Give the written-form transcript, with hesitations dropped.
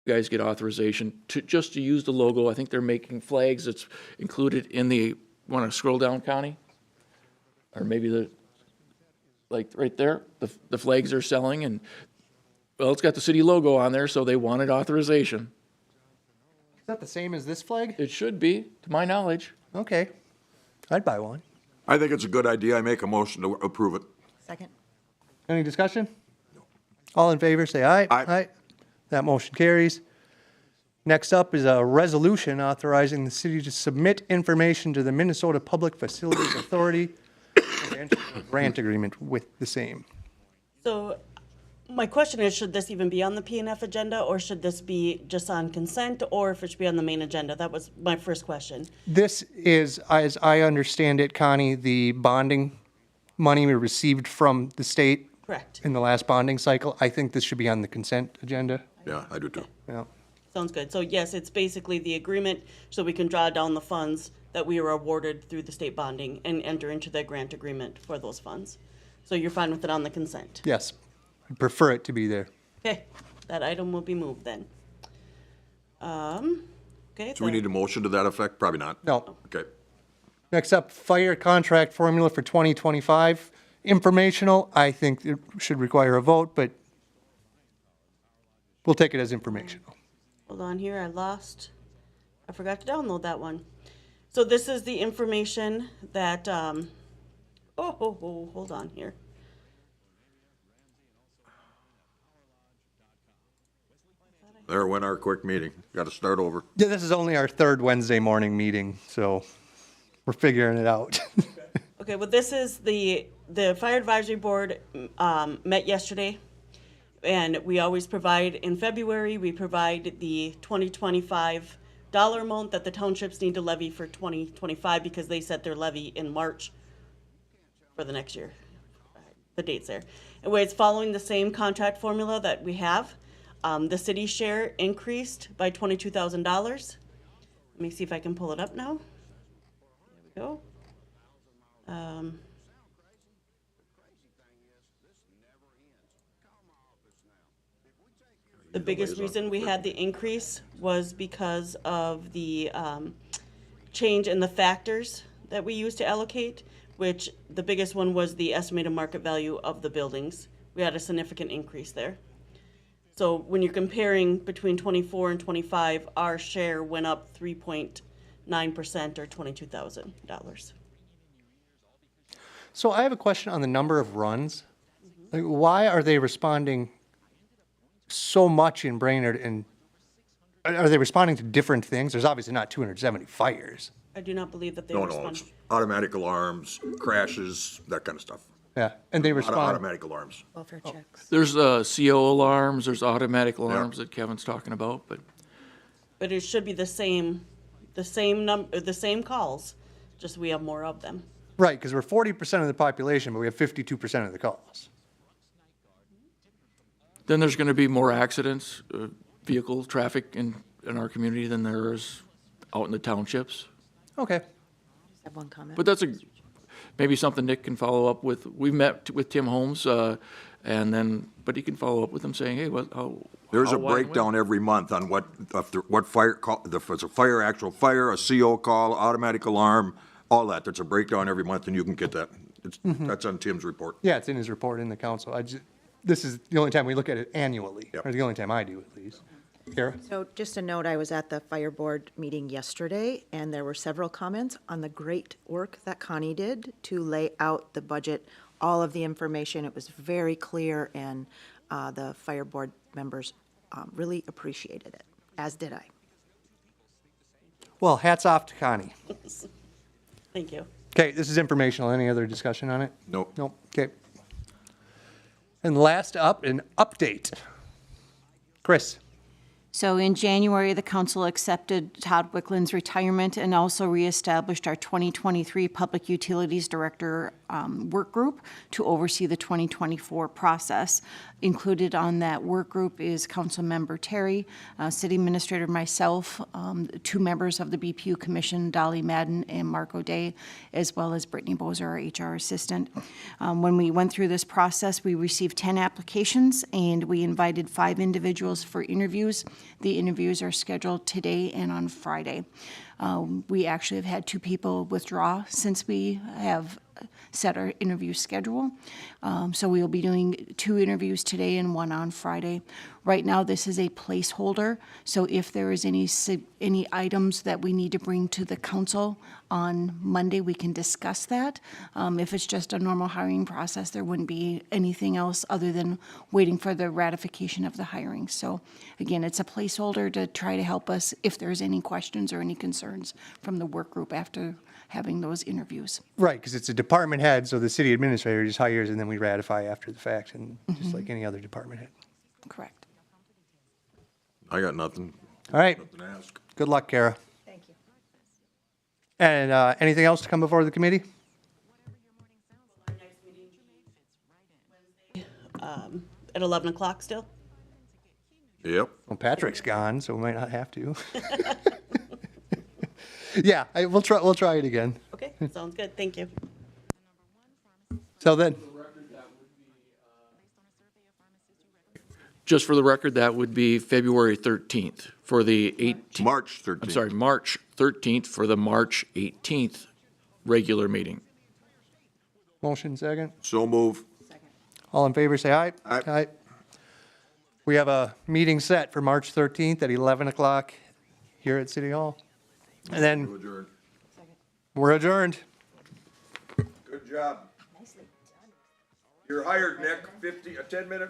you guys get authorization to just to use the logo. I think they're making flags. It's included in the, want to scroll down, Connie? Or maybe like right there, the flags they're selling, and, well, it's got the city logo on there, so they wanted authorization. Is that the same as this flag? It should be, to my knowledge. Okay. I'd buy one. I think it's a good idea. I make a motion to approve it. Second. Any discussion? All in favor, say aye. Aye. That motion carries. Next up is a resolution authorizing the city to submit information to the Minnesota Public Facilities Authority and enter a grant agreement with the same. So my question is, should this even be on the P&F agenda, or should this be just on consent, or if it should be on the main agenda? That was my first question. This is, as I understand it, Connie, the bonding money we received from the state Correct. in the last bonding cycle. I think this should be on the consent agenda. Yeah, I do too. Yeah. Sounds good. So yes, it's basically the agreement so we can draw down the funds that we were awarded through the state bonding and enter into the grant agreement for those funds. So you're fine with it on the consent? Yes. I'd prefer it to be there. Okay, that item will be moved then. Okay. So we need a motion to that effect? Probably not. No. Okay. Next up, fire contract formula for 2025. Informational, I think it should require a vote, but we'll take it as informational. Hold on here, I forgot to download that one. So this is the information that, hold on here. There went our quick meeting. Got to start over. Yeah, this is only our third Wednesday morning meeting, so we're figuring it out. Okay, well, this is the Fire Advisory Board met yesterday, and we always provide, in February, we provide the 2025 dollar amount that the townships need to levy for 2025 because they set their levy in March for the next year. The date's there. Anyway, it's following the same contract formula that we have. The city share increased by $22,000. Let me see if I can pull it up now. There we go. The biggest reason we had the increase was because of the change in the factors that we use to allocate, which the biggest one was the estimated market value of the buildings. We had a significant increase there. So when you're comparing between 24 and 25, our share went up 3.9% or $22,000. So I have a question on the number of runs. Like, why are they responding so much in Brainerd, and are they responding to different things? There's obviously not 270 fires. I do not believe that they No, respond. it's automatic alarms, crashes, that kind of stuff. Yeah, and they respond. Automatic alarms. Welfare checks. There's CO alarms, there's automatic alarms that Kevin's talking about, but But it should be the same number, the same calls, just we have more of them. Right, because we're 40% of the population, but we have 52% of the calls. then there's going to be more accidents, vehicle traffic in our community than there is out in the townships. Okay. I have one comment. But that's maybe something Nick can follow up with. We met with Tim Holmes, but he can follow up with him saying, hey, There's a why and when? breakdown every month on what fire call, if it's a fire, actual fire, a CO call, automatic alarm, all that. There's a breakdown every month, and you can get that. That's on Tim's report. Yeah, it's in his report in the council. This is the only time we look at it annually, Yep. or the only time I do at least. Kara? So just a note, I was at the fire board meeting yesterday, and there were several comments on the great work that Connie did to lay out the budget, all of the information. It was very clear, and the fire board members really appreciated it, as did I. Well, hats off to Connie. Thank you. Okay, this is informational. Any other discussion on it? Nope. Nope. Okay. And last up, an update. Chris? So in January, the council accepted Todd Wickland's retirement and also reestablished our 2023 Public Utilities Director work group to oversee the 2024 process. Included on that work group is Council Member Terry, City Administrator myself, 2 members of the BPU Commission, Dolly Madden and Mark O'Day, as well as Brittany Bozer, our HR assistant. When we went through this process, we received 10 applications and we invited 5 individuals for interviews. The interviews are scheduled today and on Friday. We actually have had 2 people withdraw since we have set our interview schedule. So we will be doing 2 interviews today and 1 on Friday. Right now, this is a placeholder, so if there is any items that we need to bring to the council on Monday, we can discuss that. If it's just a normal hiring process, there wouldn't be anything else other than waiting for the ratification of the hiring. So again, it's a placeholder to try to help us if there's any questions or any concerns from the work group after having those interviews. Right, because it's a department head, so the city administrator just hires and then we ratify after the fact, and just like any other department head. Correct. I got nothing. All right, Nothing to ask. good luck, Kara. Thank you. And anything else to come before the committee? At 11 o'clock still? Yep. Well, Patrick's gone, so we might not have to. Yeah, we'll try it again. Okay, sounds good, thank you. So then, Just for the record, that would be February 13th for the 18th. March 13th. I'm sorry, March 13th for the March 18th regular meeting. motion second. So move. All in favor, say aye. Aye. We have a meeting set for March 13th at 11 o'clock here at City Hall. And then Adjourn. we're adjourned. Good job. You're hired, Nick. 10-minute